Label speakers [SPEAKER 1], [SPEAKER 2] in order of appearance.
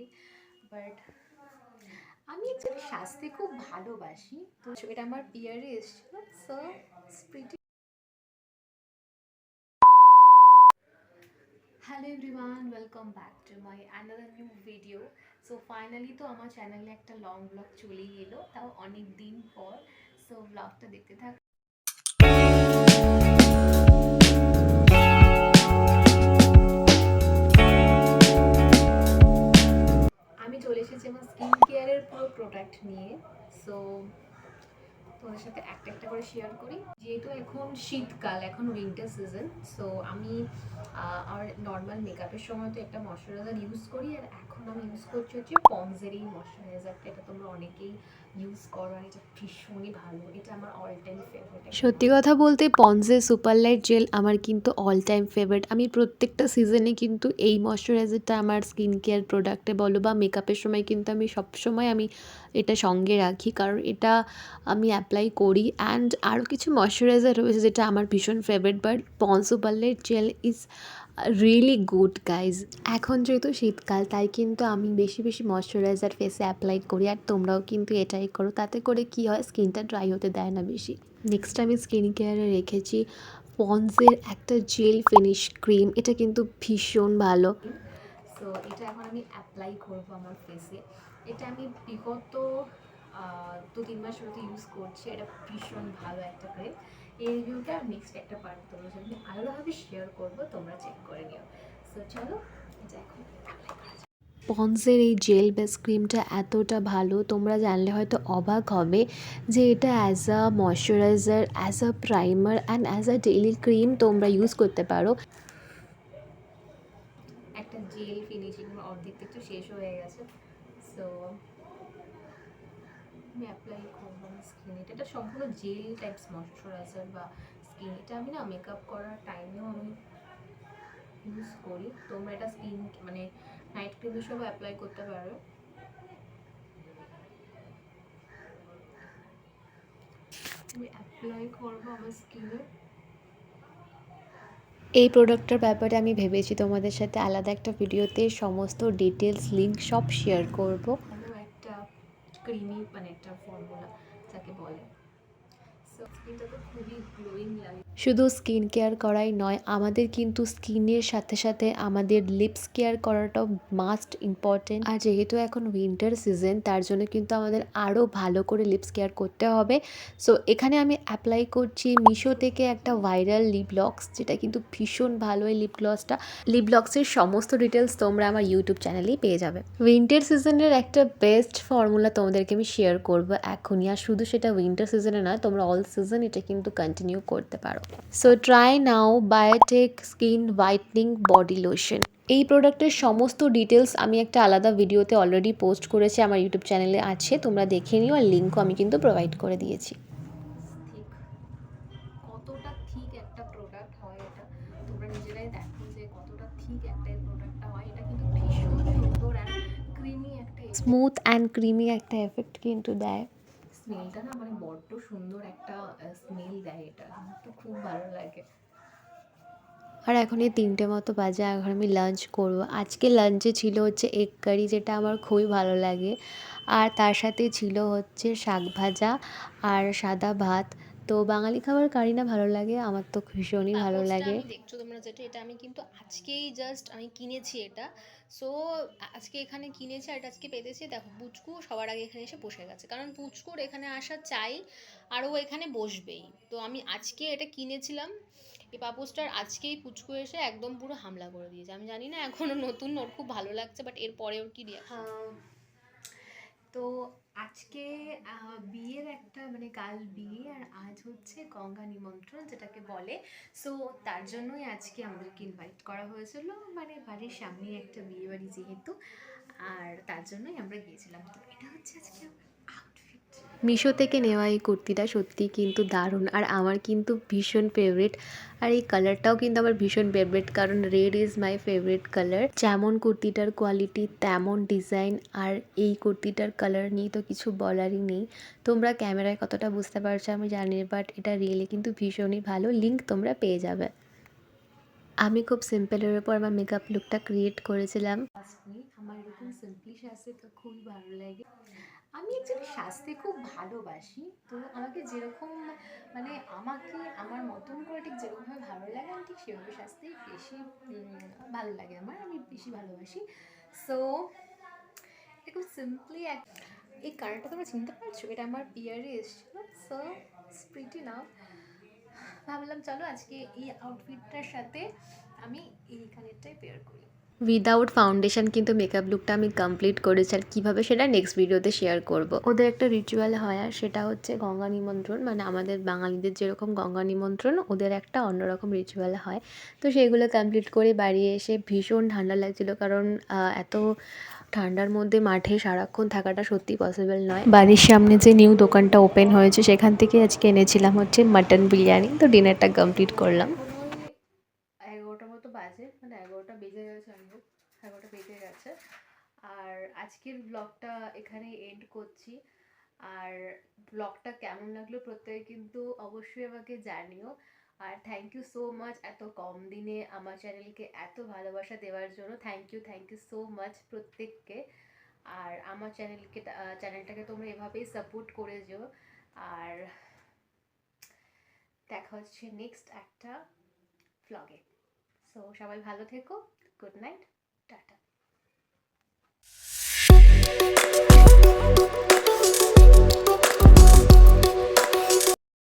[SPEAKER 1] করি, বাট আমি অ্যাকচুয়ালি সাজতে খুব ভালোবাসি। তো এটা আমার পিয়ারে এসেছিল, so pretty. Hello everyone, welcome back to my another new video. So finally তো আমার চ্যানেলে একটা লং ব্লগ চলেই এলো, তাও অনেক দিন পর। সো ব্লগটা দেখতে থাক। আমি চলে এসেছি আমার স্কিন কেয়ারের পুরো প্রোডাক্ট নিয়ে। সো তোমাদের সাথে একটা একটা করে শেয়ার করি। যেহেতু এখন শীতকাল, এখন উইন্টার সিজন, সো আমি আর নর্মাল মেকআপের সময় তো একটা ময়শ্চারাইজার ইউজ করি, আর এখন আমি ইউজ করছি হচ্ছে পন্ডসের এই ময়শ্চারাইজারটা। এটা তোমরা অনেকেই ইউজ করো, আর এটা ভীষণই ভালো, এটা আমার অল টাইম ফেভারিট। সত্যি কথা বলতে পন্ডসের সুপার লাইট জেল আমার কিন্তু অল টাইম ফেভারিট। আমি প্রত্যেকটা সিজনে কিন্তু এই ময়শ্চারাইজারটা আমার স্কিন কেয়ার প্রোডাক্টে বলো বা মেকআপের সময় কিন্তু আমি সবসময় এটা সঙ্গে রাখি, কারণ এটা আমি অ্যাপ্লাই করি। অ্যান্ড আরও কিছু ময়শ্চারাইজার রয়েছে যেটা আমার ভীষণ favourite, but Pond's super light gel is really good guys. এখন যেহেতু শীতকাল, তাই কিন্তু আমি বেশি বেশি ময়শ্চারাইজার ফেসে অ্যাপ্লাই করি, আর তোমরাও কিন্তু এটাই করো। তাতে করে কি হয়, স্কিনটা ড্রাই হতে দেয় না বেশি। নেক্সট আমি স্কিন কেয়ারে রেখেছি পন্ডসের একটা জেল ফিনিশ ক্রিম। এটা কিন্তু ভীষণ ভালো। সো এটা এখন আমি অ্যাপ্লাই করবো আমার ফেসে। এটা আমি বিগত 2-3 মাস হতে ইউজ করছি। এটা ভীষণ ভালো একটা ক্রিম। এই রিভিউটা নেক্সট একটা পার্ট তোমার সাথে আমি আলাদাভাবে শেয়ার করবো, তোমরা চেক করে নিও। সো চলো এটা এখন অ্যাপ্লাই করা যাক। পন্ডসের এই জেল বেস ক্রিমটা এতটা ভালো, তোমরা জানলে হয়তো অবাক হবে যে এটা as a moisturiser, as a primer and as a daily cream তোমরা ইউজ করতে পারো। একটা জেল ফিনিশিং অর্ধেক একটু শেষ হয়ে গেছে। সো আমি অ্যাপ্লাই করবো আমার স্কিনে। এটা সম্পূর্ণ জেল টাইপস ময়শ্চারাইজার বা স্কিন। এটা আমি না মেকআপ করার টাইমেও আমি ইউজ করি। তোমরা এটা স্কিন মানে নাইট ক্রিম হিসেবে অ্যাপ্লাই করতে পারো। আমি অ্যাপ্লাই করবো আমার স্কিনে। এই প্রোডাক্টটার ব্যাপারে আমি ভেবেছি তোমাদের সাথে আলাদা একটা ভিডিওতে সমস্ত ডিটেলস লিঙ্ক সব শেয়ার করব। ভালো একটা ক্রিমি মানে একটা ফর্মুলা যাকে বলে। সো স্কিনটা তো খুবই গ্লোয়িং লাগে। শুধু স্কিন কেয়ার করাই নয়, আমাদের কিন্তু স্কিনের সাথে সাথে আমাদের লিপস কেয়ার করাটাও মাস্ট ইম্পর্টেন্ট। আর যেহেতু এখন উইন্টার সিজন, তার জন্য কিন্তু আমাদের আরও ভালো করে লিপস কেয়ার করতে হবে। সো এখানে আমি অ্যাপ্লাই করছি মিশো থেকে একটা ভাইরাল লিপ গ্লস, যেটা কিন্তু ভীষণ ভালো এই লিপ গ্লসটা। লিপ গ্লসের সমস্ত ডিটেলস তোমরা আমার ইউটিউব চ্যানেলেই পেয়ে যাবে। উইন্টার সিজনের একটা বেস্ট ফর্মুলা তোমাদেরকে আমি শেয়ার করবো এখনই, আর শুধু সেটা উইন্টার সিজনে না, তোমরা অল সিজন এটা কিন্তু কন্টিনিউ করতে পারো। সো ট্রাই নাও biotech skin whitening body lotion. এই প্রোডাক্টের সমস্ত ডিটেলস আমি একটা আলাদা ভিডিওতে অলরেডি পোস্ট করেছি, আমার ইউটিউব চ্যানেলে আছে, তোমরা দেখে নিও। আর লিঙ্কও আমি কিন্তু প্রোভাইড করে দিয়েছি। কতটা থিক একটা প্রোডাক্ট হয় এটা, তোমরা নিজেরাই দেখো যে কতটা থিক একটা প্রোডাক্টটা হয়। এটা কিন্তু ভীষণ সুন্দর অ্যান্ড ক্রিমি একটা স্মুথ অ্যান্ড ক্রিমি একটা এফেক্ট কিন্তু দেয়। স্মেলটা না মানে বড্ড সুন্দর একটা স্মেল দেয়, এটা আমার তো খুব ভালো লাগে। আর এখন এই 3টে মতো বাজে, এখন আমি লাঞ্চ করব। আজকে লাঞ্চে ছিল হচ্ছে এগ কারি, যেটা আমার খুবই ভালো লাগে। আর তার সাথে ছিল হচ্ছে শাক ভাজা আর সাদা ভাত। তো বাঙালি খাবার কারি না ভালো লাগে, আমার তো ভীষণই ভালো লাগে। দেখছো তোমরা যেটা, এটা আমি কিন্তু আজকেই জাস্ট আমি কিনেছি এটা। সো আজকে এখানে কিনেছি, আর এটা আজকে পেতেছি। দেখো পুচকু সবার আগে এখানে এসে বসে গেছে, কারণ পুচকুর এখানে আসা চাই, আর ও এখানে বসবেই। তো আমি আজকে এটা কিনেছিলাম। এই পাপোসটার আজকেই পুচকু এসে একদম পুরো হামলা করে দিয়েছে। আমি জানি না, এখনও নতুন, ওর খুব ভালো লাগছে, বাট এর পরে ওর কী রিয়াকশন। তো আজকে বিয়ের একটা মানে কাল বিয়ে, আর আজ হচ্ছে গঙ্গা নিমন্ত্রণ যেটাকে বলে। সো তার জন্যই আজকে আমাদেরকে ইনভাইট করা হয়েছিল, মানে বাড়ির সামনে একটা বিয়ে বাড়ি যেহেতু, আর তার জন্যই আমরা গিয়েছিলাম। তো এটা হচ্ছে আজকে আউটফিট। মিশো থেকে নেওয়া এই কুর্তিটা সত্যি কিন্তু দারুণ, আর আমার কিন্তু ভীষণ ফেভারিট। আর এই কালারটাও কিন্তু আমার ভীষণ ফেভারিট, কারণ red is my favourite colour. যেমন কুর্তিটার কোয়ালিটি তেমন ডিজাইন, আর এই কুর্তিটার কালার নিয়ে তো কিছু বলারই নেই। তোমরা ক্যামেরায় কতটা বুঝতে পারছো আমি জানি, বাট এটা রিয়েলি কিন্তু ভীষণই ভালো। লিঙ্ক তোমরা পেয়ে যাবে। আমি খুব সিম্পলের উপর আমার মেকআপ লুকটা ক্রিয়েট করেছিলাম। আমার আমার এরকম সিম্পলি সাজতে তো খুবই ভালো লাগে। আমি অ্যাকচুয়ালি সাজতে খুব ভালোবাসি। তো আমাকে যেরকম মানে আমাকে আমার মতন করে ঠিক যেরকমভাবে ভালো লাগে আমি ঠিক সেভাবে সাজতেই বেশি ভালো লাগে আমার। আমি বেশি ভালোবাসি। সো এরকম সিম্পলি এই কালারটা তোমরা চিনতে পারছো? এটা আমার পিয়ারে এসেছিল। সো প্রিটি নাও। ভাবলাম চলো আজকে এই আউটফিটটার সাথে আমি এই কালারটাই পেয়ার করি। উইদাউট ফাউন্ডেশন কিন্তু মেকআপ লুকটা আমি কমপ্লিট করেছি, আর কীভাবে সেটা নেক্সট ভিডিওতে শেয়ার করব। ওদের একটা রিচুয়াল হয়, আর সেটা হচ্ছে গঙ্গা নিমন্ত্রণ। মানে আমাদের বাঙালিদের যেরকম গঙ্গা নিমন্ত্রণ, ওদের একটা অন্যরকম রিচুয়াল হয়। তো সেগুলো কমপ্লিট করে বাড়ি এসে ভীষণ ঠান্ডা লাগছিল, কারণ এত ঠান্ডার মধ্যে মাঠে সারাক্ষণ থাকাটা সত্যি পসিবল নয়। বাড়ির সামনে যে নিউ দোকানটা ওপেন হয়েছে সেখান থেকে আজকে এনেছিলাম হচ্ছে মাটন বিরিয়ানি। তো ডিনারটা কমপ্লিট করলাম। 11টা মতো বাজে, মানে 11টা বেজে গেছে, 11টা বেজে গেছে। আর আজকের ব্লগটা এখানে এন্ড করছি। আর ব্লগটা কেমন লাগলো প্রত্যেকে কিন্তু অবশ্যই আমাকে জানিও। আর থ্যাংক ইউ সো মাচ এত কম দিনে আমার চ্যানেলকে এত ভালোবাসা দেওয়ার জন্য। থ্যাংক ইউ সো মাচ প্রত্যেককে। আর আমার চ্যানেলটাকে তোমরা এভাবেই সাপোর্ট করে যেও। আর দেখা হচ্ছে নেক্সট একটা ব্লগে। সো সবাই ভালো থেকো। Good night, tata.